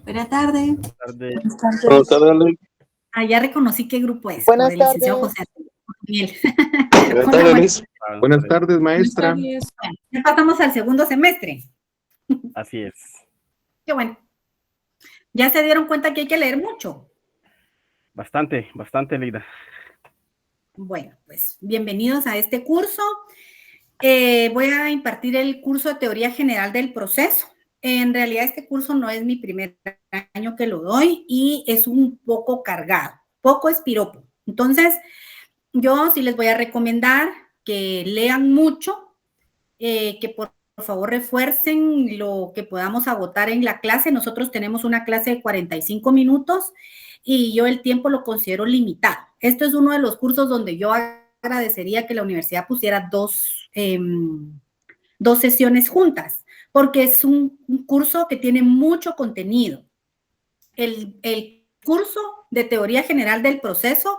Buenas tardes. Tarde. Buenas tardes. Buenas tardes, Ale. Ya reconocí qué grupo es. Buenas por el licenciado tardes. José Miguel. Buenas tardes, Liz. Buenas tardes, maestra. Bueno, ya pasamos al segundo semestre. Así es. Qué bueno. Ya se dieron cuenta que hay que leer mucho. Bastante, Lida. Bueno, pues bienvenidos a este curso. Voy a impartir el curso de Teoría General del Proceso. En realidad este curso no es mi primer año que lo doy y es un poco cargado, poco es piropo. Entonces, yo sí les voy a recomendar que lean mucho, que por favor refuercen lo que podamos agotar en la clase. Nosotros tenemos una clase de 45 minutos y yo el tiempo lo considero limitado. Esto es uno de los cursos donde yo agradecería que la universidad pusiera dos sesiones juntas, porque es un curso que tiene mucho contenido. El curso de Teoría General del Proceso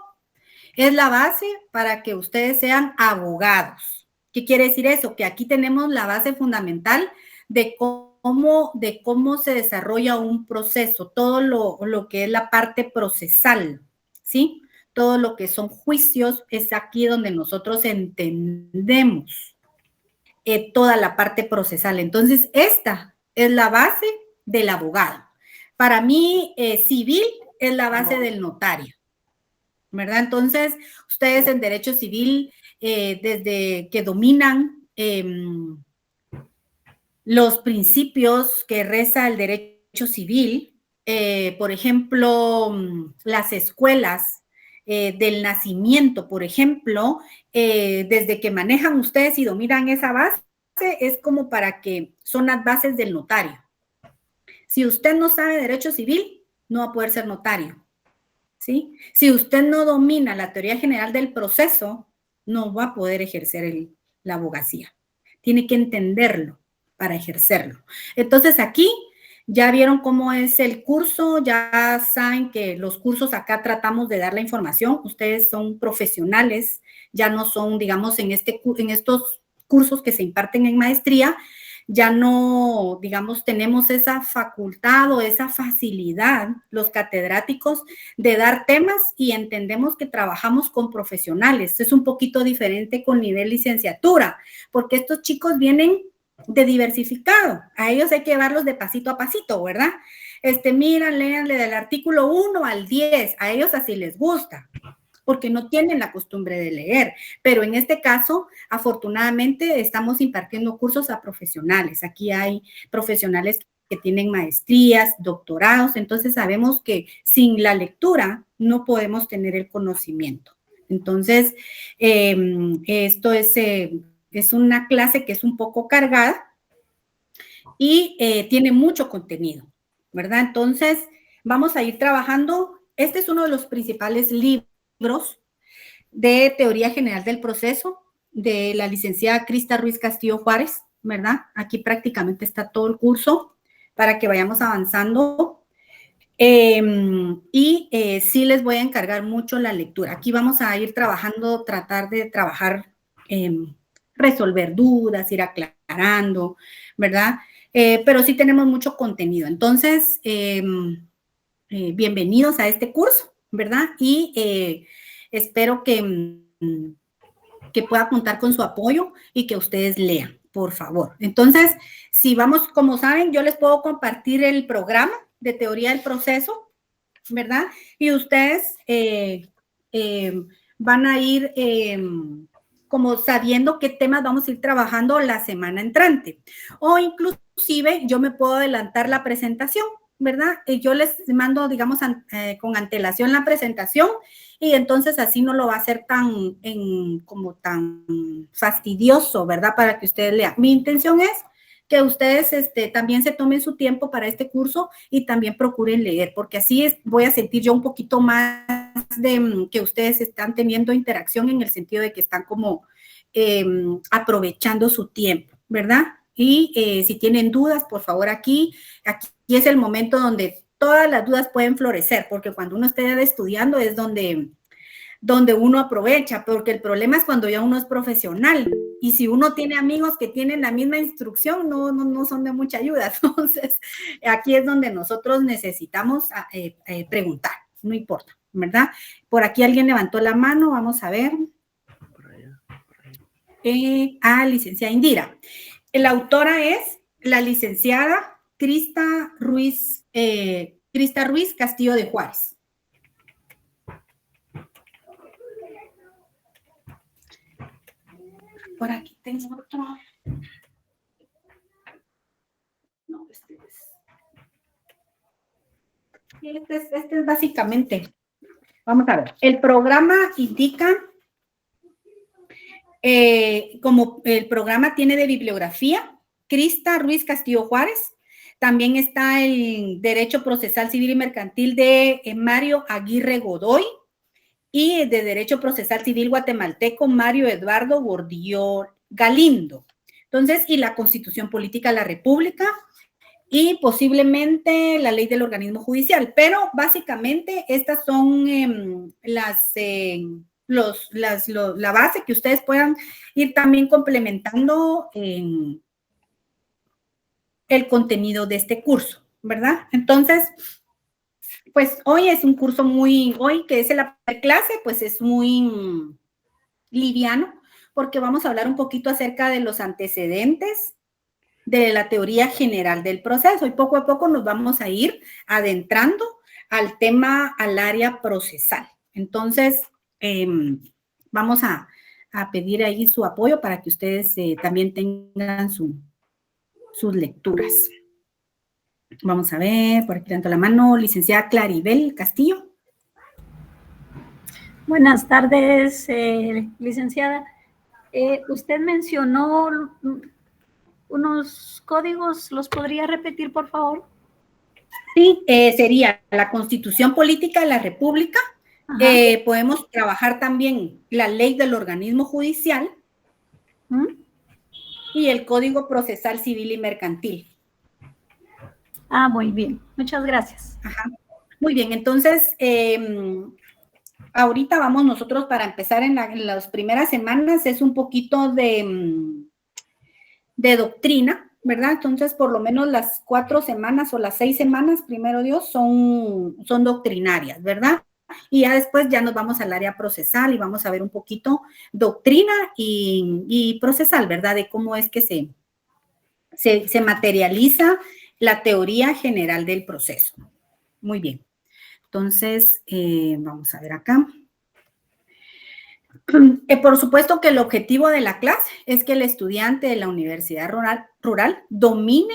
es la base para que ustedes sean abogados. ¿Qué quiere decir eso? Que aquí tenemos la base fundamental de cómo se desarrolla un proceso, todo lo que es la parte procesal, ¿sí? Todo lo que son juicios es aquí donde nosotros entendemos toda la parte procesal. Entonces, esta es la base del abogado. Para mí, civil es la base del notario, ¿verdad? Entonces, ustedes en derecho civil, desde que dominan los principios que reza el derecho civil, por ejemplo, las escuelas del nacimiento, por ejemplo, desde que manejan ustedes y dominan esa base, es como para que son las bases del notario. Si usted no sabe derecho civil, no va a poder ser notario, ¿sí? Si usted no domina la teoría general del proceso, no va a poder ejercer la abogacía. Tiene que entenderlo para ejercerlo. Entonces aquí ya vieron cómo es el curso, ya saben que los cursos acá tratamos de dar la información, ustedes son profesionales, ya no son, digamos, en estos cursos que se imparten en maestría, ya no, digamos, tenemos esa facultad o esa facilidad, los catedráticos, de dar temas y entendemos que trabajamos con profesionales. Es un poquito diferente con nivel licenciatura, porque estos chicos vienen de diversificado. A ellos hay que llevarlos de pasito a pasito, ¿verdad? Mira, léanle del artículo 1 al 10, a ellos así les gusta, porque no tienen la costumbre de leer, pero en este caso, afortunadamente, estamos impartiendo cursos a profesionales. Aquí hay profesionales que tienen maestrías, doctorados, entonces sabemos que sin la lectura no podemos tener el conocimiento. Entonces, esto es una clase que es un poco cargada y tiene mucho contenido, ¿verdad? Entonces, vamos a ir trabajando. Este es uno de los principales libros de Teoría General del Proceso de la licenciada Crista Ruiz Castillo Juárez, ¿verdad? Aquí prácticamente está todo el curso para que vayamos avanzando. Sí les voy a encargar mucho la lectura. Aquí vamos a ir trabajando, tratar de trabajar, resolver dudas, ir aclarando, ¿verdad? Pero sí tenemos mucho contenido. Entonces, bienvenidos a este curso, ¿verdad? Y espero que pueda contar con su apoyo y que ustedes lean, por favor. Entonces, si vamos, como saben, yo les puedo compartir el programa de teoría del proceso, ¿verdad? Y ustedes van a ir como sabiendo qué temas vamos a ir trabajando la semana entrante. O inclusive yo me puedo adelantar la presentación, ¿verdad? Yo les mando, digamos, con antelación la presentación y entonces así no lo va a hacer como tan fastidioso, ¿verdad? Para que ustedes lean. Mi intención es que ustedes también se tomen su tiempo para este curso y también procuren leer, porque así voy a sentir yo un poquito más de que ustedes están teniendo interacción en el sentido de que están como aprovechando su tiempo, ¿verdad? Y si tienen dudas, por favor, aquí es el momento donde todas las dudas pueden florecer, porque cuando uno esté estudiando es donde donde uno aprovecha, porque el problema es cuando ya uno es profesional y si uno tiene amigos que tienen la misma instrucción, no son de mucha ayuda. Entonces, aquí es donde nosotros necesitamos preguntar, no importa, ¿verdad? Por aquí alguien levantó la mano, vamos a ver. Licenciada Indira. La autora es la licenciada Crista Ruiz Castillo de Juárez. Por aquí tengo otro. No, este es básicamente. Vamos a ver. El programa indica, como el programa tiene de bibliografía, Crista Ruiz Castillo Juárez. También está el Derecho Procesal Civil y Mercantil de Mario Aguirre Godoy. Y de Derecho Procesal Civil guatemalteco, Mario Eduardo Gordillo Galindo. Entonces, y la Constitución Política de la República y posiblemente la ley del organismo judicial. Pero básicamente estas son la base que ustedes puedan ir también complementando en el contenido de este curso, ¿verdad? Entonces, pues hoy es un curso hoy que es la clase, pues es muy liviano, porque vamos a hablar un poquito acerca de los antecedentes de la teoría general del proceso y poco a poco nos vamos a ir adentrando al tema, al área procesal. Entonces, vamos a pedir ahí su apoyo para que ustedes también tengan sus lecturas. Vamos a ver, por aquí levanto la mano, licenciada Claribel Castillo. Buenas tardes, licenciada. Usted mencionó unos códigos, ¿los podría repetir, por favor? Sí, sería la Constitución Política de la República. Podemos trabajar también la ley del organismo judicial y el Código Procesal Civil y Mercantil. Muy bien. Muchas gracias. Ajá. Muy bien, entonces, ahorita vamos nosotros para empezar en las primeras semanas, es un poquito de doctrina, ¿verdad? Entonces, por lo menos las 4 semanas o las 6 semanas, primero Dios, son doctrinarias, ¿verdad? Y ya después ya nos vamos al área procesal y vamos a ver un poquito doctrina y procesal, ¿verdad? De cómo es que se materializa la teoría general del proceso. Muy bien. Entonces, vamos a ver acá. Por supuesto que el objetivo de la clase es que el estudiante de la universidad rural domine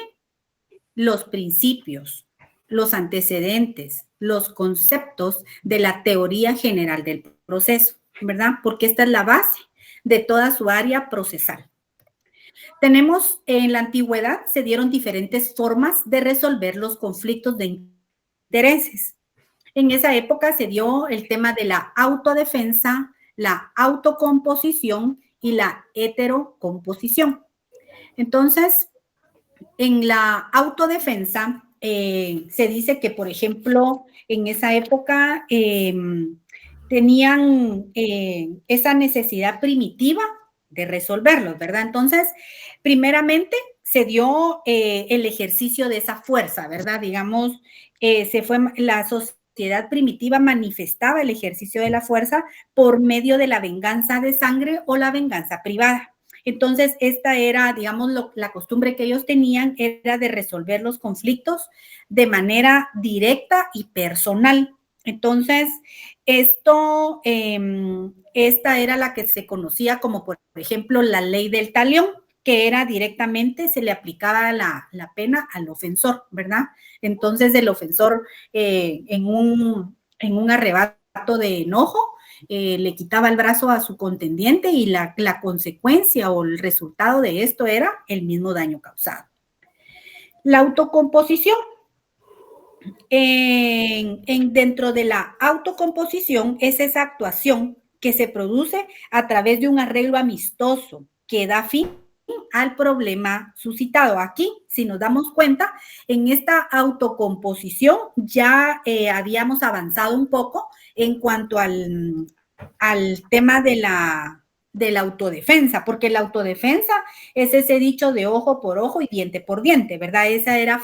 los principios, los antecedentes, los conceptos de la teoría general del proceso, ¿verdad? Porque esta es la base de toda su área procesal. Tenemos, en la antigüedad, se dieron diferentes formas de resolver los conflictos de intereses. En esa época se dio el tema de la autodefensa, la autocomposición y la heterocomposición. Entonces, en la autodefensa se dice que, por ejemplo, en esa época tenían esa necesidad primitiva de resolverlos, ¿verdad? Entonces, primeramente se dio el ejercicio de esa fuerza, ¿verdad? Digamos, la sociedad primitiva manifestaba el ejercicio de la fuerza por medio de la venganza de sangre o la venganza privada. Entonces, esta era, digamos, la costumbre que ellos tenían era de resolver los conflictos de manera directa y personal. Entonces, esta era la que se conocía como, por ejemplo, la ley del talión, que era directamente, se le aplicaba la pena al ofensor, ¿verdad? Entonces, el ofensor en un arrebato de enojo, le quitaba el brazo a su contendiente y la consecuencia o el resultado de esto era el mismo daño causado. La autocomposición. Dentro de la autocomposición es esa actuación que se produce a través de un arreglo amistoso que da fin al problema suscitado. Aquí, si nos damos cuenta, en esta autocomposición ya habíamos avanzado un poco en cuanto al al tema de la autodefensa, porque la autodefensa es ese dicho de ojo por ojo y diente por diente, ¿verdad? Esa era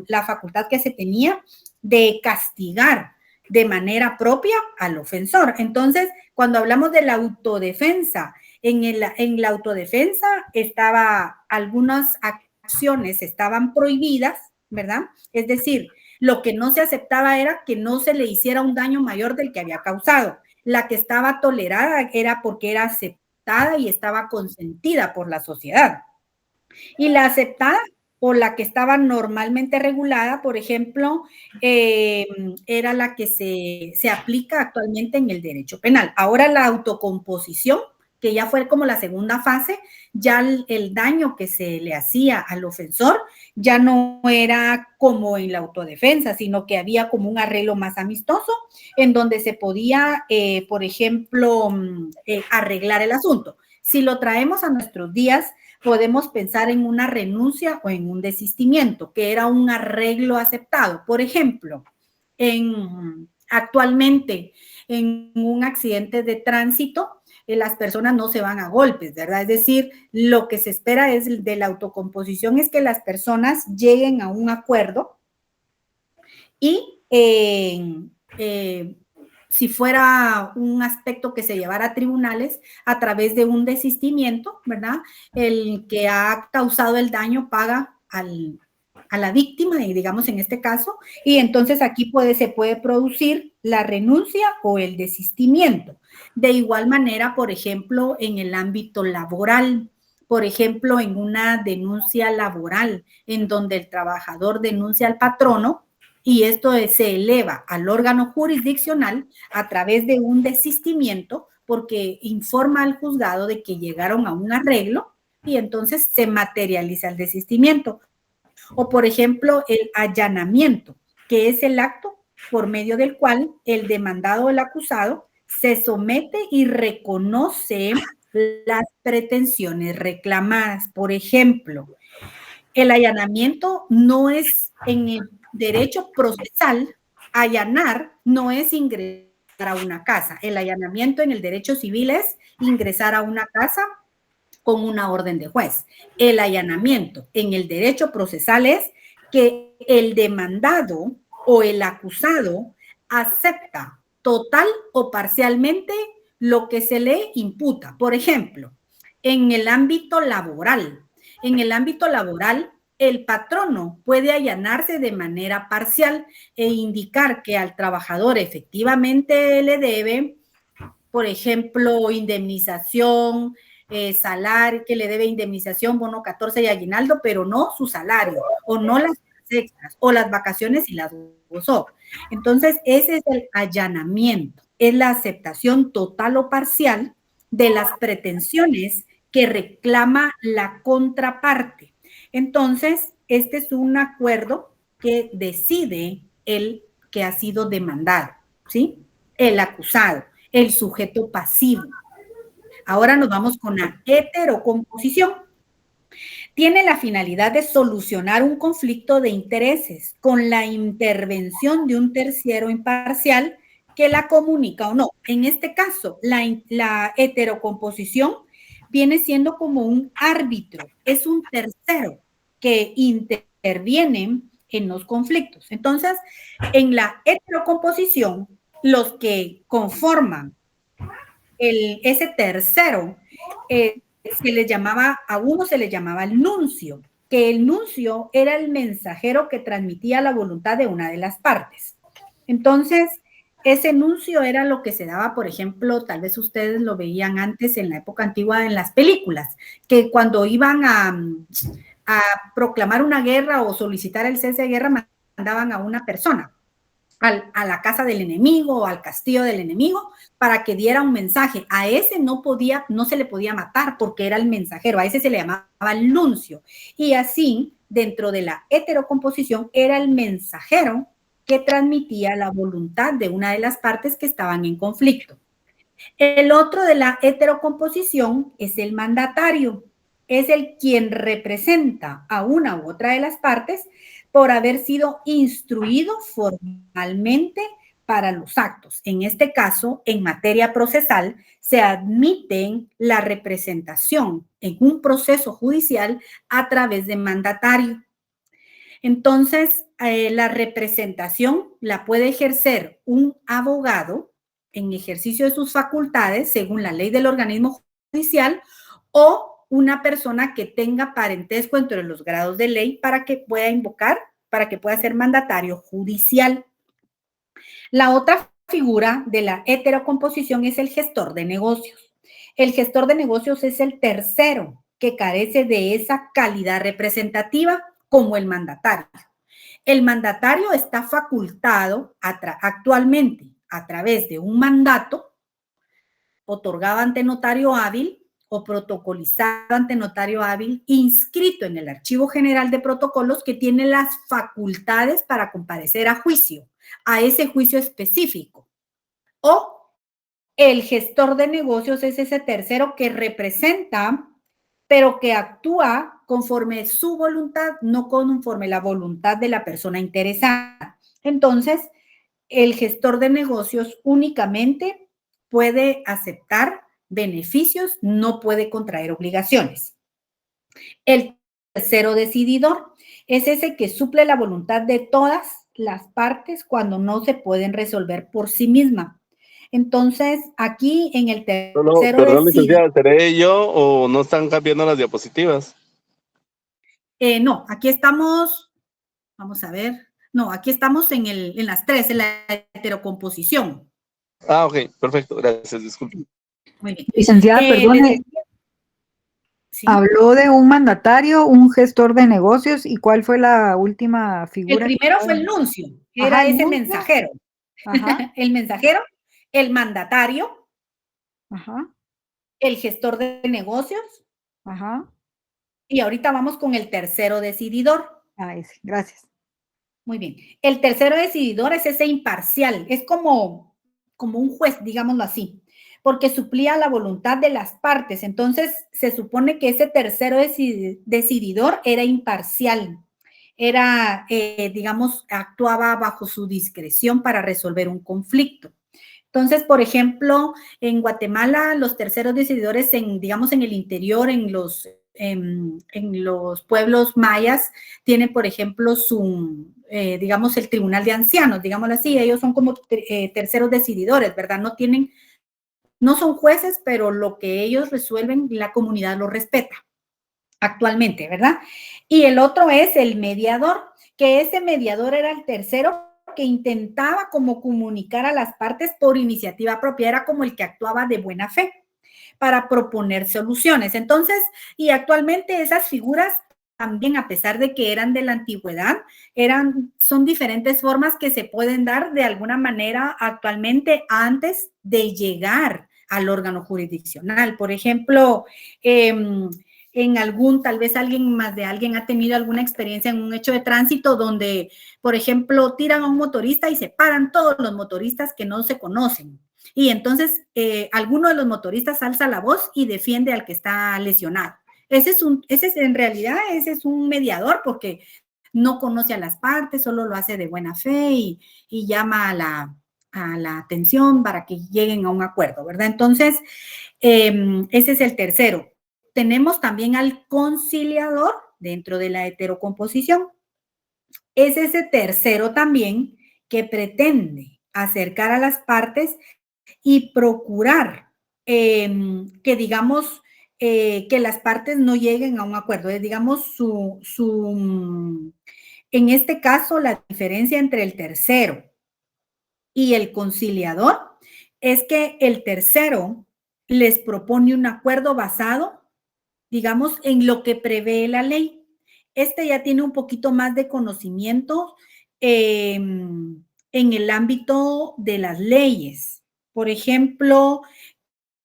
la facultad que se tenía de castigar de manera propia al ofensor. Entonces, cuando hablamos de la autodefensa, en la autodefensa algunas acciones estaban prohibidas, ¿verdad? Es decir, lo que no se aceptaba era que no se le hiciera un daño mayor del que había causado. La que estaba tolerada era porque era aceptada y estaba consentida por la sociedad. Y la aceptada o la que estaba normalmente regulada, por ejemplo, era la que se aplica actualmente en el derecho penal. Ahora la autocomposición, que ya fue como la segunda fase, ya el daño que se le hacía al ofensor ya no era como en la autodefensa, sino que había como un arreglo más amistoso en donde se podía, por ejemplo, arreglar el asunto. Si lo traemos a nuestros días, podemos pensar en una renuncia o en un desistimiento, que era un arreglo aceptado. Por ejemplo, actualmente en un accidente de tránsito, las personas no se van a golpes, ¿verdad? Es decir, lo que se espera de la autocomposición es que las personas lleguen a un acuerdo y si fuera un aspecto que se llevara a tribunales a través de un desistimiento, ¿verdad? El que ha causado el daño paga a la víctima, digamos en este caso, y entonces aquí se puede producir la renuncia o el desistimiento. De igual manera, por ejemplo, en el ámbito laboral, por ejemplo, en una denuncia laboral, en donde el trabajador denuncia al patrono, y esto se eleva al órgano jurisdiccional a través de un desistimiento porque informa al juzgado de que llegaron a un arreglo y entonces se materializa el desistimiento. O, por ejemplo, el allanamiento, que es el acto por medio del cual el demandado o el acusado se somete y reconoce las pretensiones reclamadas. Por ejemplo, el allanamiento no es en el derecho procesal, allanar no es ingresar a una casa. El allanamiento en el derecho civil es ingresar a una casa con una orden de juez. El allanamiento en el derecho procesal es que el demandado o el acusado acepta total o parcialmente lo que se le imputa. Por ejemplo, en el ámbito laboral, el patrono puede allanarse de manera parcial e indicar que al trabajador efectivamente le debe, por ejemplo, indemnización, salario, que le debe indemnización, bono 14 y aguinaldo, pero no su salario, o no las extras, o las vacaciones y las gozó. Entonces, ese es el allanamiento, es la aceptación total o parcial de las pretensiones que reclama la contraparte. Entonces, este es un acuerdo que decide el que ha sido demandado, ¿sí? El acusado, el sujeto pasivo. Ahora nos vamos con la heterocomposición. Tiene la finalidad de solucionar un conflicto de intereses con la intervención de un tercero imparcial que la comunica o no. En este caso, la heterocomposición viene siendo como un árbitro, es un tercero que interviene en los conflictos. Entonces, en la heterocomposición, los que conforman ese tercero, a uno se le llamaba el nuncio, que el nuncio era el mensajero que transmitía la voluntad de una de las partes. Entonces, ese nuncio era lo que se daba, por ejemplo, tal vez ustedes lo veían antes en la época antigua en las películas, que cuando iban a proclamar una guerra o solicitar el cese de guerra, mandaban a una persona a la casa del enemigo o al castillo del enemigo para que diera un mensaje. A ese no se le podía matar porque era el mensajero, a ese se le llamaba el nuncio. Y así, dentro de la heterocomposición, era el mensajero que transmitía la voluntad de una de las partes que estaban en conflicto. El otro de la heterocomposición es el mandatario, es el quien representa a una u otra de las partes por haber sido instruido formalmente para los actos. En este caso, en materia procesal, se admiten la representación en un proceso judicial a través de mandatario. Entonces, la representación la puede ejercer un abogado en ejercicio de sus facultades, según la ley del organismo judicial, o una persona que tenga parentesco entre los grados de ley para que pueda invocar, para que pueda ser mandatario judicial. La otra figura de la heterocomposición es el gestor de negocios. El gestor de negocios es el tercero que carece de esa calidad representativa como el mandatario. El mandatario está facultado actualmente a través de un mandato otorgado ante notario hábil o protocolizado ante notario hábil, inscrito en el Archivo General de Protocolos, que tiene las facultades para comparecer a juicio, a ese juicio específico. O el gestor de negocios es ese tercero que representa, pero que actúa conforme su voluntad, no conforme la voluntad de la persona interesada. Entonces, el gestor de negocios únicamente puede aceptar beneficios, no puede contraer obligaciones. El tercero decididor es ese que suple la voluntad de todas las partes cuando no se pueden resolver por sí misma. Entonces, aquí en el tercero perdón, licenciada, ¿seré yo o no están cambiando las diapositivas? No, aquí estamos, vamos a ver, no, aquí estamos en las tres, en la heterocomposición. Ah, ok, perfecto, gracias, disculpe. Muy bien. Licenciada, perdone, ¿sí? habló de un mandatario, un gestor de negocios, ¿y cuál fue la última figura? El primero fue el nuncio, era Ajá, el ese nuncio. mensajero. Ajá, El mensajero, el mandatario, ajá, el gestor de negocios, ajá. y ahorita vamos con el tercero decididor. Ah, ese, gracias. Muy bien. El tercero decididor es ese imparcial, es como un juez, digámoslo así, porque suplía la voluntad de las partes. Entonces, se supone que ese tercero decididor era imparcial, era, digamos, actuaba bajo su discreción para resolver un conflicto. Entonces, por ejemplo, en Guatemala, los terceros decididores, digamos, en el interior, en los pueblos mayas, tienen, por ejemplo, digamos, el tribunal de ancianos, digámoslo así, ellos son como terceros decididores, ¿verdad? No son jueces, pero lo que ellos resuelven, la comunidad lo respeta actualmente, ¿verdad? Y el otro es el mediador, que ese mediador era el tercero que intentaba como comunicar a las partes por iniciativa propia, era como el que actuaba de buena fe para proponer soluciones. Entonces, y actualmente esas figuras también, a pesar de que eran de la antigüedad, son diferentes formas que se pueden dar de alguna manera actualmente antes de llegar al órgano jurisdiccional. Por ejemplo, tal vez alguien ha tenido alguna experiencia en un hecho de tránsito donde, por ejemplo, tiran a un motorista y se paran todos los motoristas que no se conocen. Y entonces alguno de los motoristas alza la voz y defiende al que está lesionado. En realidad ese es un mediador porque no conoce a las partes, solo lo hace de buena fe y llama a la atención para que lleguen a un acuerdo, ¿verdad? Entonces, ese es el tercero. Tenemos también al conciliador dentro de la heterocomposición. Es ese tercero también que pretende acercar a las partes y procurar que, digamos, que las partes no lleguen a un acuerdo. Digamos, en este caso, la diferencia entre el tercero y el conciliador es que el tercero les propone un acuerdo basado, digamos, en lo que prevé la ley. Este ya tiene un poquito más de conocimiento en el ámbito de las leyes. Por ejemplo,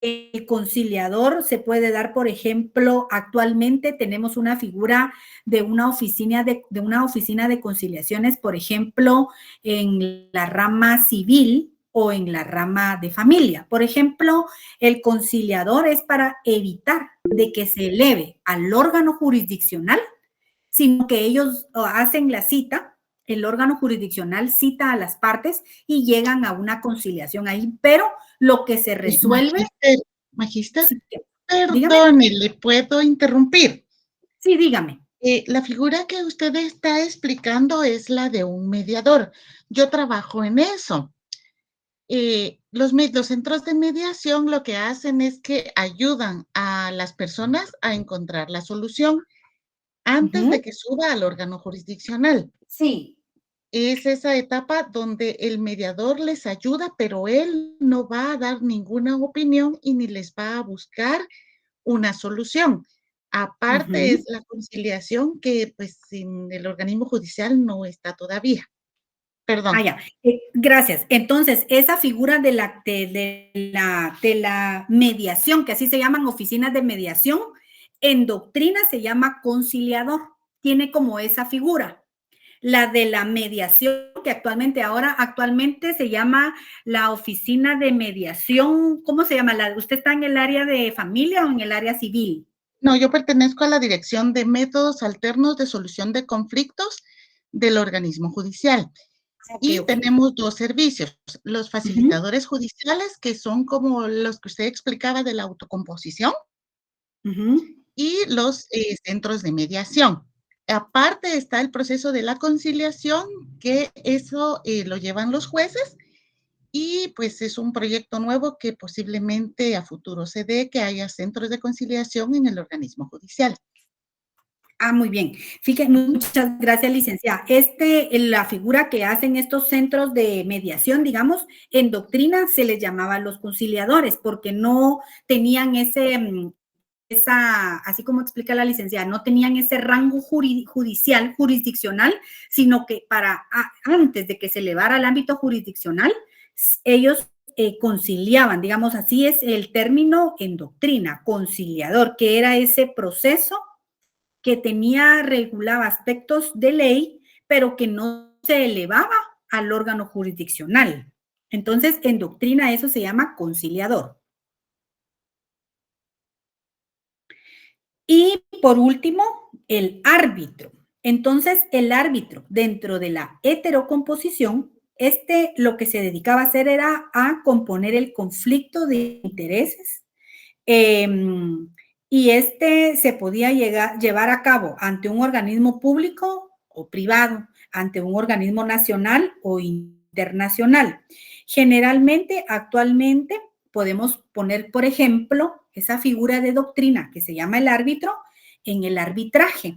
el conciliador se puede dar, por ejemplo, actualmente tenemos una figura de una oficina de conciliaciones, por ejemplo, en la rama civil o en la rama de familia. Por ejemplo, el conciliador es para evitar de que se eleve al órgano jurisdiccional, sino que ellos hacen la cita el órgano jurisdiccional cita a las partes y llegan a una conciliación ahí, pero lo que se resuelve... Magister, Sí, dígame. perdone, ¿le puedo interrumpir? Sí, dígame. La figura que usted está explicando es la de un mediador. Yo trabajo en eso. Los centros de mediación lo que hacen es que ayudan a las personas a encontrar la solución antes de que suba al órgano jurisdiccional. Sí. Es esa etapa donde el mediador les ayuda, pero él no va a dar ninguna opinión y ni les va a buscar una solución. Aparte es la conciliación que pues en el organismo judicial no está todavía. Perdón. Ah, ya. Gracias. Entonces, esa figura de la mediación, que así se llaman oficinas de mediación, en doctrina se llama conciliador. Tiene como esa figura. La de la mediación, que actualmente se llama la oficina de mediación, ¿cómo se llama? ¿Usted está en el área de familia o en el área civil? No, yo pertenezco a la Dirección de Métodos Alternos de Solución de Conflictos del organismo judicial. Y tenemos dos servicios, los facilitadores judiciales, que son como los que usted explicaba de la autocomposición, y los centros de mediación. Aparte está el proceso de la conciliación, que eso lo llevan los jueces, y pues es un proyecto nuevo que posiblemente a futuro se dé, que haya centros de conciliación en el organismo judicial. Ah, muy bien. Fíjense, muchas gracias, licenciada. La figura que hacen estos centros de mediación, digamos, en doctrina se les llamaba los conciliadores, porque no tenían así como explica la licenciada, no tenían ese rango jurisdiccional, sino que antes de que se elevara al ámbito jurisdiccional, ellos conciliaban, digamos, así es el término en doctrina, conciliador, que era ese proceso que regulaba aspectos de ley, pero que no se elevaba al órgano jurisdiccional. Entonces, en doctrina eso se llama conciliador. Y por último, el árbitro. Entonces, el árbitro dentro de la heterocomposición, lo que se dedicaba a hacer era a componer el conflicto de intereses, y se podía llevar a cabo ante un organismo público o privado, ante un organismo nacional o internacional. Generalmente, actualmente, podemos poner, por ejemplo, esa figura de doctrina que se llama el árbitro en el arbitraje.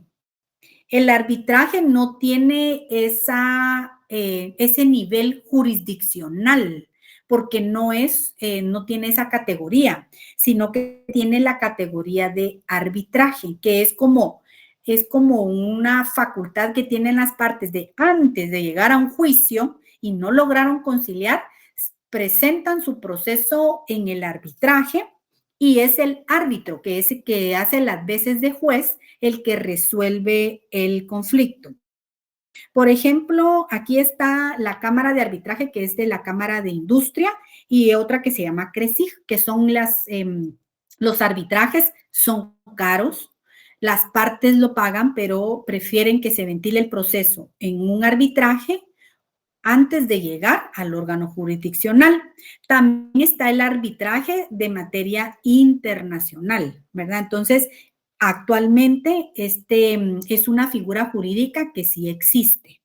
El arbitraje no tiene ese nivel jurisdiccional, porque no tiene esa categoría, sino que tiene la categoría de arbitraje, que es como una facultad que tienen las partes de antes de llegar a un juicio y no lograron conciliar, presentan su proceso en el arbitraje y es el árbitro, que es el que hace las veces de juez, el que resuelve el conflicto. Por ejemplo, aquí está la Cámara de Arbitraje, que es de la Cámara de Industria, y otra que se llama CRESIG, que son los arbitrajes son caros, las partes lo pagan, pero prefieren que se ventile el proceso en un arbitraje antes de llegar al órgano jurisdiccional. También está el arbitraje de materia internacional, ¿verdad? Entonces, actualmente es una figura jurídica que sí existe,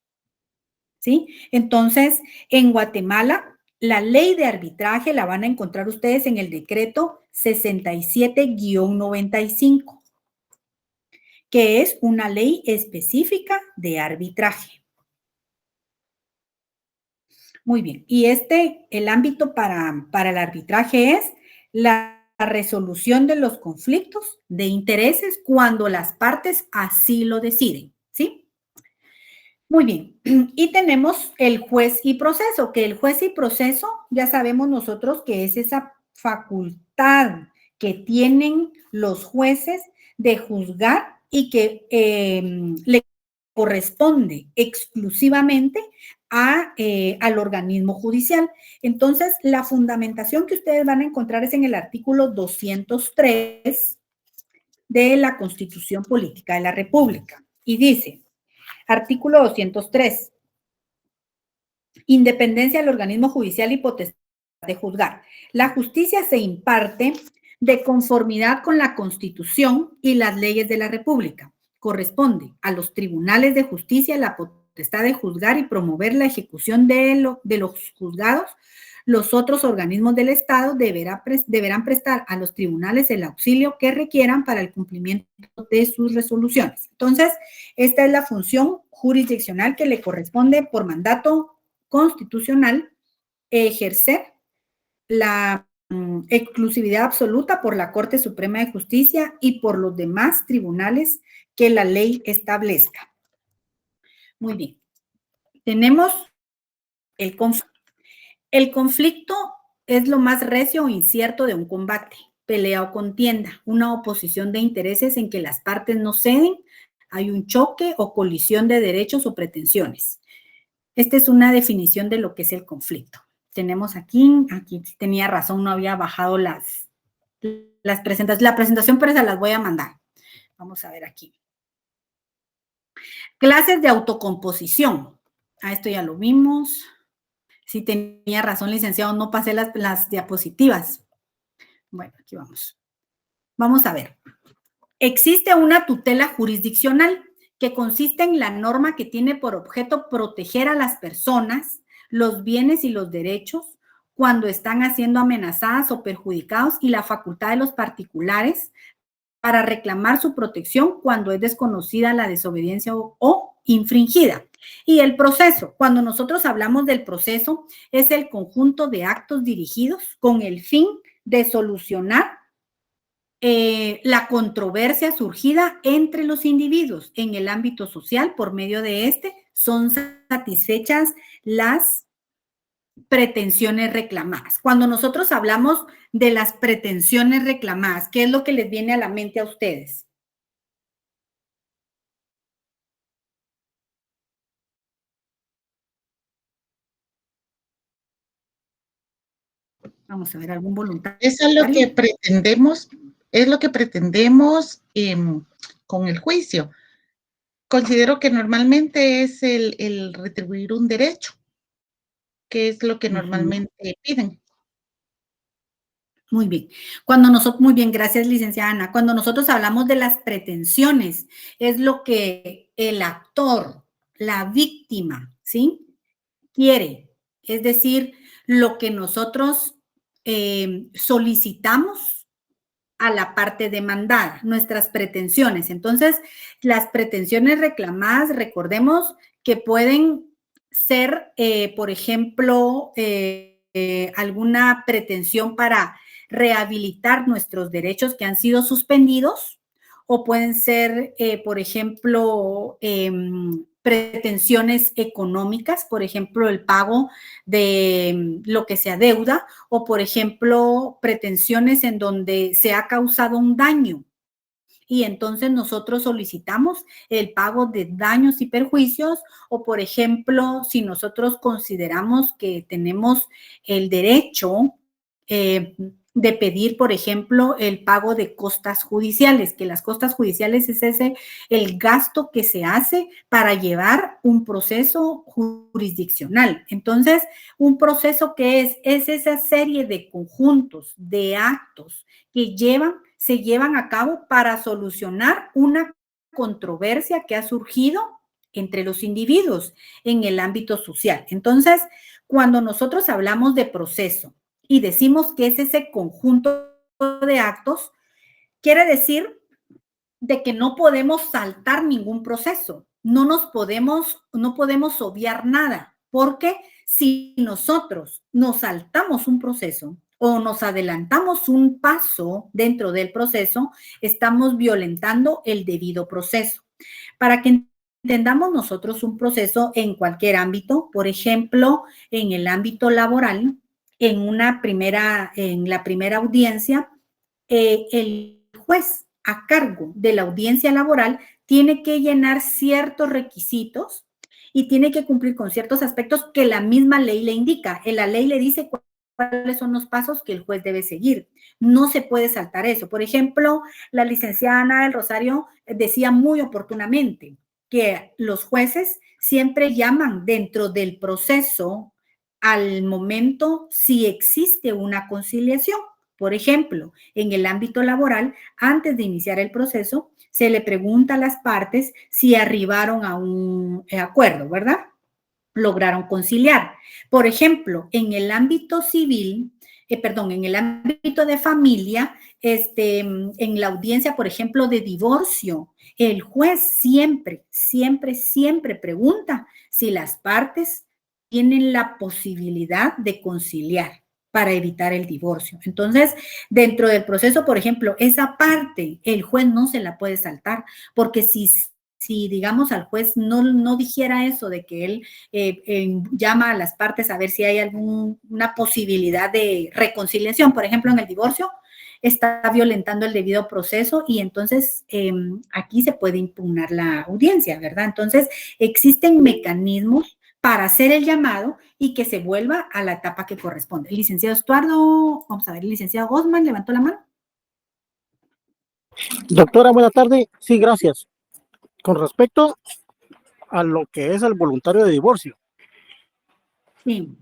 ¿sí? Entonces, en Guatemala, la ley de arbitraje la van a encontrar ustedes en el decreto 67-95, que es una ley específica de arbitraje. Muy bien, y el ámbito para el arbitraje es la resolución de los conflictos de intereses cuando las partes así lo deciden, ¿sí? Muy bien, y tenemos el juez y proceso, que el juez y proceso ya sabemos nosotros que es esa facultad que tienen los jueces de juzgar y que le corresponde exclusivamente al organismo judicial. Entonces, la fundamentación que ustedes van a encontrar es en el artículo 203 de la Constitución Política de la República. Y dice, artículo 203, Independencia del organismo judicial y potestad de juzgar. La justicia se imparte de conformidad con la Constitución y las leyes de la República. Corresponde a los tribunales de justicia la potestad de juzgar y promover la ejecución de los juzgados. Los otros organismos del Estado deberán prestar a los tribunales el auxilio que requieran para el cumplimiento de sus resoluciones. Entonces, esta es la función jurisdiccional que le corresponde por mandato constitucional ejercer la exclusividad absoluta por la Corte Suprema de Justicia y por los demás tribunales que la ley establezca. Muy bien. Tenemos el conflicto. El conflicto es lo más recio o incierto de un combate, pelea o contienda, una oposición de intereses en que las partes no ceden, hay un choque o colisión de derechos o pretensiones. Esta es una definición de lo que es el conflicto. Tenemos aquí tenía razón, no había bajado las presentaciones, la presentación, pero se las voy a mandar. Vamos a ver aquí. Clases de autocomposición. A esto ya lo vimos. Sí, tenía razón, licenciado, no pasé las diapositivas. Bueno, aquí vamos. Vamos a ver. Existe una tutela jurisdiccional que consiste en la norma que tiene por objeto proteger a las personas, los bienes y los derechos cuando están siendo amenazadas o perjudicados y la facultad de los particulares para reclamar su protección cuando es desconocida la desobediencia o infringida. Y el proceso, cuando nosotros hablamos del proceso, es el conjunto de actos dirigidos con el fin de solucionar la controversia surgida entre los individuos en el ámbito social. Por medio de son satisfechas las pretensiones reclamadas. Cuando nosotros hablamos de las pretensiones reclamadas, ¿qué es lo que les viene a la mente a ustedes? Vamos a ver, algún voluntario. Eso es lo que pretendemos con el juicio. Considero que normalmente es el retribuir un derecho, que es lo que normalmente piden. Muy bien. Muy bien, gracias, licenciada Ana. Cuando nosotros hablamos de las pretensiones, es lo que el actor, la víctima, ¿sí?, quiere. Es decir, lo que nosotros solicitamos a la parte demandada, nuestras pretensiones. Entonces, las pretensiones reclamadas, recordemos que pueden ser, por ejemplo, alguna pretensión para rehabilitar nuestros derechos que han sido suspendidos, o pueden ser, por ejemplo, pretensiones económicas, por ejemplo, el pago de lo que se adeuda, o por ejemplo, pretensiones en donde se ha causado un daño y entonces nosotros solicitamos el pago de daños y perjuicios, o por ejemplo, si nosotros consideramos que tenemos el derecho de pedir, por ejemplo, el pago de costas judiciales, que las costas judiciales es el gasto que se hace para llevar un proceso jurisdiccional. Entonces, un proceso que es esa serie de conjuntos, de actos que se llevan a cabo para solucionar una controversia que ha surgido entre los individuos en el ámbito social. Entonces, cuando nosotros hablamos de proceso y decimos que es ese conjunto de actos, quiere decir de que no podemos saltar ningún proceso, no podemos obviar nada, porque si nosotros nos saltamos un proceso o nos adelantamos un paso dentro del proceso, estamos violentando el debido proceso. Para que entendamos nosotros un proceso en cualquier ámbito, por ejemplo, en el ámbito laboral, en la primera audiencia, el juez a cargo de la audiencia laboral tiene que llenar ciertos requisitos y tiene que cumplir con ciertos aspectos que la misma ley le indica. La ley le dice cuáles son los pasos que el juez debe seguir. No se puede saltar eso. Por ejemplo, la licenciada Ana del Rosario decía muy oportunamente que los jueces siempre llaman dentro del proceso al momento si existe una conciliación. Por ejemplo, en el ámbito laboral, antes de iniciar el proceso, se le pregunta a las partes si arribaron a un acuerdo, ¿verdad? Lograron conciliar. Por ejemplo, en el ámbito civil, en el ámbito de familia, en la audiencia, por ejemplo, de divorcio, el juez siempre pregunta si las partes tienen la posibilidad de conciliar para evitar el divorcio. Entonces, dentro del proceso, por ejemplo, esa parte el juez no se la puede saltar, porque si digamos, al juez no dijera eso de que él llama a las partes a ver si hay alguna posibilidad de reconciliación, por ejemplo, en el divorcio, está violentando el debido proceso y entonces aquí se puede impugnar la audiencia, ¿verdad? Entonces, existen mecanismos para hacer el llamado y que se vuelva a la etapa que corresponde. El licenciado Estuardo, vamos a ver, el licenciado Osman levantó la mano. Doctora, buena tarde. Sí, gracias. Con respecto a lo que es el voluntario de divorcio. Sí.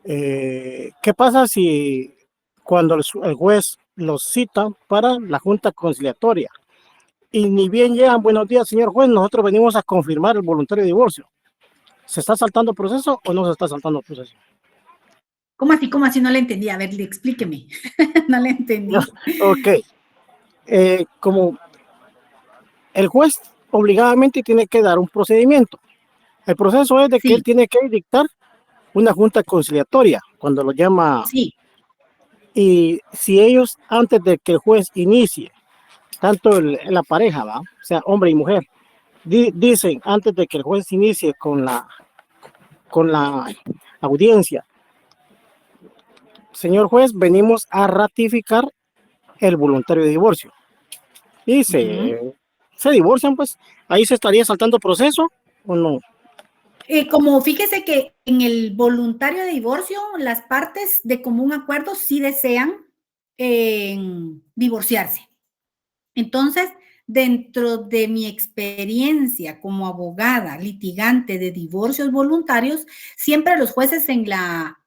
¿Qué pasa si cuando el juez los cita para la junta conciliatoria y ni bien llegan, buenos días, señor juez, nosotros venimos a confirmar el voluntario de divorcio? ¿Se está saltando el proceso o no se está saltando el proceso? ¿Cómo así? ¿Cómo así? No le entendí. A ver, explíqueme. No le entendí. Ok. Como el juez obligadamente tiene que dar un procedimiento. El proceso es de que él tiene que dictar una junta conciliatoria cuando lo llama. Sí. Y si ellos, antes de que el juez inicie, tanto la pareja, ¿va? O sea, hombre y mujer, dicen antes de que el juez inicie con la audiencia, señor juez, venimos a ratificar el voluntario de divorcio. Y se divorcian, pues, ahí se estaría saltando proceso o no. Como fíjese que en el voluntario de divorcio, las partes de común acuerdo sí desean divorciarse. Entonces, dentro de mi experiencia como abogada litigante de divorcios voluntarios, siempre los jueces en la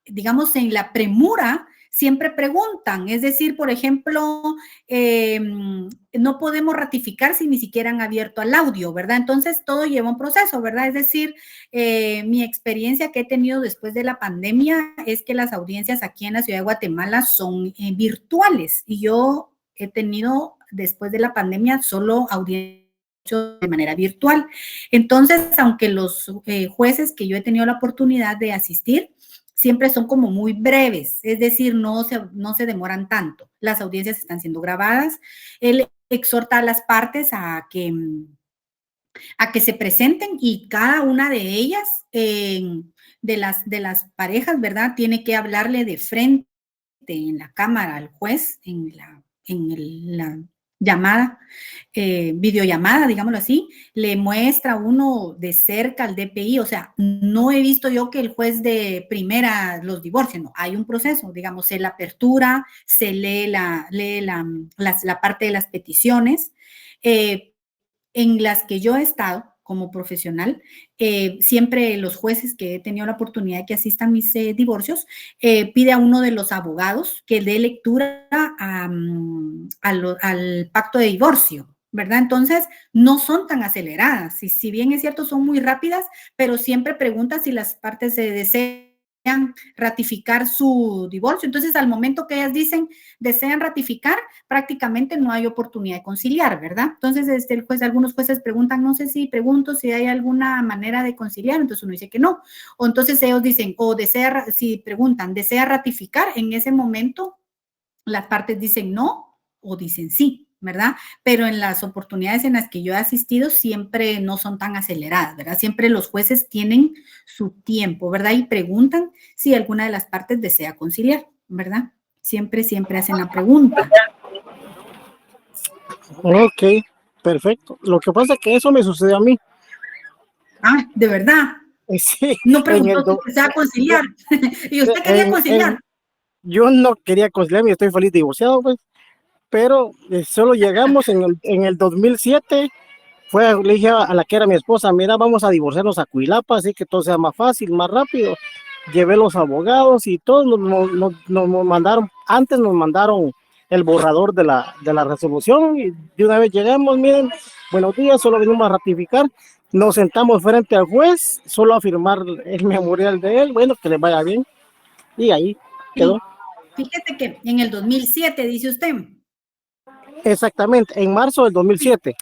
premura, siempre preguntan, es decir, por ejemplo, no podemos ratificar si ni siquiera han abierto al audio, ¿verdad? Entonces, todo lleva un proceso, ¿verdad? Es decir, mi experiencia que he tenido después de la pandemia es que las audiencias aquí en la ciudad de Guatemala son virtuales y yo he tenido después de la pandemia solo audiencias de manera virtual. Entonces, aunque los jueces que yo he tenido la oportunidad de asistir, siempre son como muy breves, es decir, no se demoran tanto. Las audiencias están siendo grabadas. Él exhorta a las partes a que se presenten y cada una de ellas, de las parejas, ¿verdad? Tiene que hablarle de frente en la cámara al juez, en la llamada, videollamada, digámoslo así, le muestra uno de cerca al DPI, o sea, no he visto yo que el juez de primera los divorcie, no, hay un proceso, digamos, se la apertura, se lee la parte de las peticiones, en las que yo he estado como profesional, siempre los jueces que he tenido la oportunidad de que asistan a mis divorcios, pide a uno de los abogados que dé lectura al pacto de divorcio, ¿verdad? Entonces, no son tan aceleradas. Si bien es cierto, son muy rápidas, pero siempre pregunta si las partes se desean ratificar su divorcio. Entonces, al momento que ellas desean ratificar, prácticamente no hay oportunidad de conciliar, ¿verdad? Entonces, algunos jueces preguntan, pregunto si hay alguna manera de conciliar, entonces uno dice que no. O entonces ellos dicen, si preguntan, ¿desea ratificar? En ese momento, las partes dicen no o dicen sí, ¿verdad? Pero en las oportunidades en las que yo he asistido siempre no son tan aceleradas, ¿verdad? Siempre los jueces tienen su tiempo, ¿verdad? Y preguntan si alguna de las partes desea conciliar, ¿verdad? Siempre hacen la pregunta. Ok, perfecto. Lo que pasa es que eso me sucede a mí. Ah, ¿de verdad? Sí. No preguntó si desea conciliar. ¿Y usted quería conciliar? Yo no quería conciliar, y estoy feliz divorciado, pues. Pero solo llegamos en el 2007, le dije a la que era mi esposa, mira, vamos a divorciarnos a Cuilapa, así que todo sea más fácil, más rápido. llevé los abogados y todos nos mandaron, antes nos mandaron el borrador de la resolución y de una vez llegamos, miren, buenos días, solo venimos a ratificar, nos sentamos frente al juez, solo a firmar el memorial de él, bueno, que le vaya bien, y ahí quedó. Fíjate que en el 2007, dice usted. Exactamente, en marzo del 2007.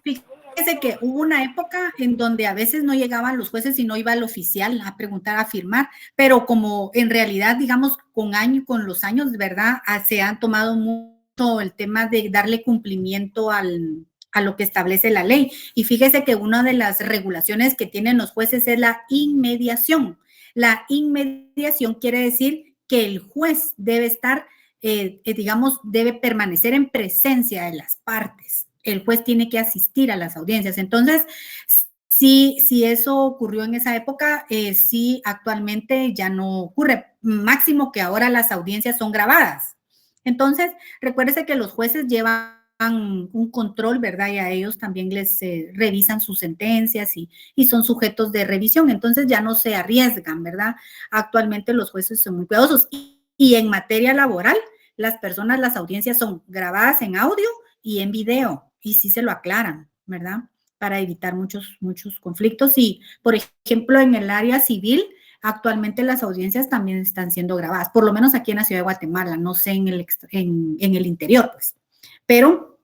Fíjese que hubo una época en donde a veces no llegaban los jueces y no iba el oficial a preguntar, a firmar, pero como en realidad, digamos, con los años, ¿verdad? Se han tomado mucho el tema de darle cumplimiento a lo que establece la ley. Y fíjese que una de las regulaciones que tienen los jueces es la inmediación. La inmediación quiere decir que el juez debe estar, digamos, debe permanecer en presencia de las partes. El juez tiene que asistir a las audiencias. Entonces, si eso ocurrió en esa época, sí, actualmente ya no ocurre. Máximo que ahora las audiencias son grabadas. Entonces, recuérdese que los jueces llevan un control, ¿verdad? Y a ellos también les revisan sus sentencias y son sujetos de revisión. Entonces, ya no se arriesgan, ¿verdad? Actualmente los jueces son muy cuidadosos. Y en materia laboral, las audiencias son grabadas en audio y en video. Y sí se lo aclaran, ¿verdad? Para evitar muchos conflictos. Y, por ejemplo, en el área civil, actualmente las audiencias también están siendo grabadas, por lo menos aquí en la ciudad de Guatemala, no sé en el interior, pues. Pero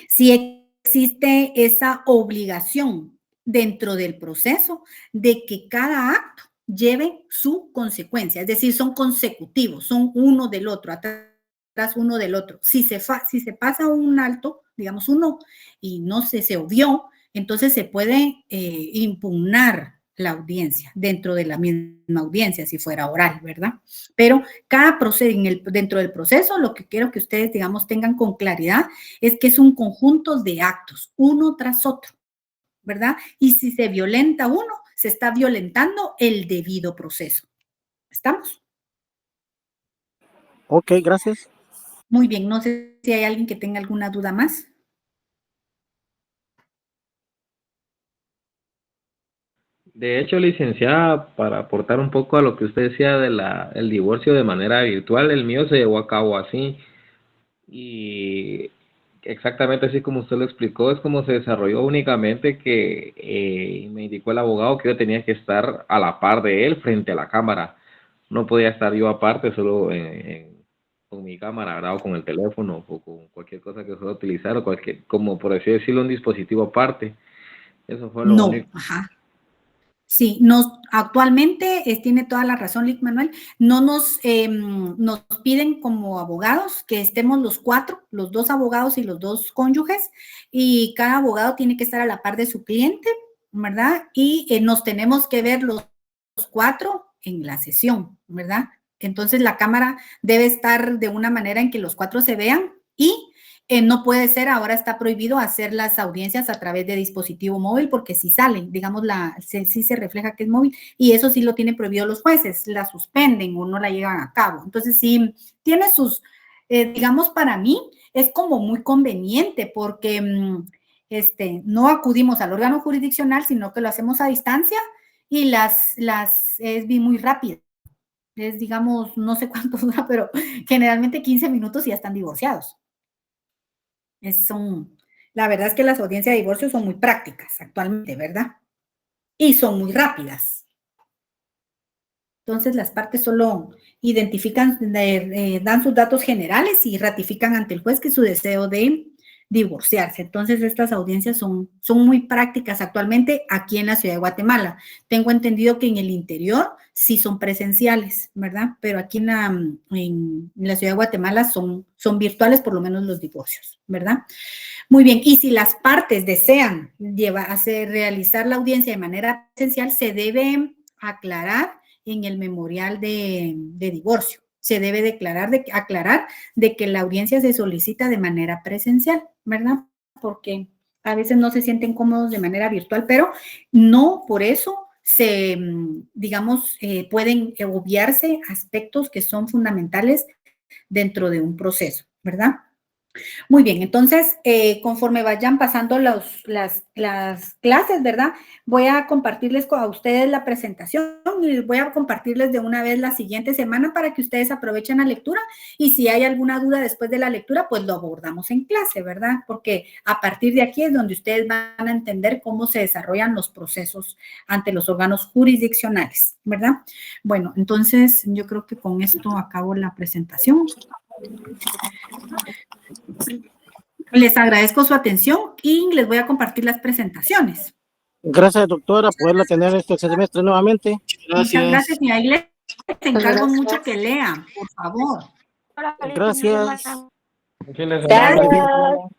sí existe esa obligación dentro del proceso de que cada acto lleve su consecuencia, es decir, son consecutivos, son uno del otro, atrás uno del otro. Si se pasa un alto, digamos uno, y no se obvió, entonces se puede impugnar la audiencia dentro de la misma audiencia, si fuera oral, ¿verdad? Pero cada proceso, dentro del proceso, lo que quiero que ustedes, digamos, tengan con claridad es que es un conjunto de actos, uno tras otro, ¿verdad? Y si se violenta uno, se está violentando el debido proceso. ¿Estamos? Ok, gracias. Muy bien, no sé si hay alguien que tenga alguna duda más. De hecho, licenciada, para aportar un poco a lo que usted decía de el divorcio de manera virtual, el mío se llevó a cabo así. Y exactamente así como usted lo explicó, es como se desarrolló únicamente que me indicó el abogado que yo tenía que estar a la par de él frente a la cámara. No podía estar yo aparte, solo con mi cámara, ¿verdad? O con el teléfono o con cualquier cosa que fuera a utilizar o como por así decirlo, un dispositivo aparte. Eso fue lo único. Ajá. Sí, actualmente tiene toda la razón, Lic Manuel, no nos piden como abogados que estemos los dos abogados y los dos cónyuges, y cada abogado tiene que estar a la par de su cliente, ¿verdad? Y nos tenemos que ver los 4 en la sesión, ¿verdad? Entonces la cámara debe estar de una manera en que los 4 se vean y no puede ser, ahora está prohibido hacer las audiencias a través de dispositivo móvil porque si salen, digamos, sí se refleja que es móvil y eso sí lo tienen prohibido los jueces, la suspenden o no la llevan a cabo. Entonces sí, tiene sus, digamos, para mí es como muy conveniente porque no acudimos al órgano jurisdiccional, sino que lo hacemos a distancia y es muy rápido. Es, digamos, no sé cuánto dura, pero generalmente 15 minutos y ya están divorciados. La verdad es que las audiencias de divorcio son muy prácticas actualmente, ¿verdad? Y son muy rápidas. Entonces, las partes solo identifican, dan sus datos generales y ratifican ante el juez que es su deseo de divorciarse. Entonces, estas audiencias son muy prácticas actualmente aquí en la ciudad de Guatemala. Tengo entendido que en el interior sí son presenciales, ¿verdad? Pero aquí en la ciudad de Guatemala son virtuales, por lo menos los divorcios, ¿verdad? Muy bien, y si las partes desean realizar la audiencia de manera presencial, se debe aclarar en el memorial de divorcio. Se debe aclarar de que la audiencia se solicita de manera presencial, ¿verdad? Porque a veces no se sienten cómodos de manera virtual, pero no por eso pueden obviarse aspectos que son fundamentales dentro de un proceso, ¿verdad? Muy bien, entonces, conforme vayan pasando las clases, ¿verdad? Voy a compartirles a ustedes la presentación y voy a compartirles de una vez la siguiente semana para que ustedes aprovechen la lectura y si hay alguna duda después de la lectura, pues lo abordamos en clase, ¿verdad? Porque a partir de aquí es donde ustedes van a entender cómo se desarrollan los procesos ante los órganos jurisdiccionales, ¿verdad? Bueno, entonces yo creo que con esto acabo la presentación. Les agradezco su atención y les voy a compartir las presentaciones. Gracias, doctora, poderla tener este semestre nuevamente. Muchas gracias, y ahí les encargo mucho que lean, por favor. Gracias. Muchas gracias.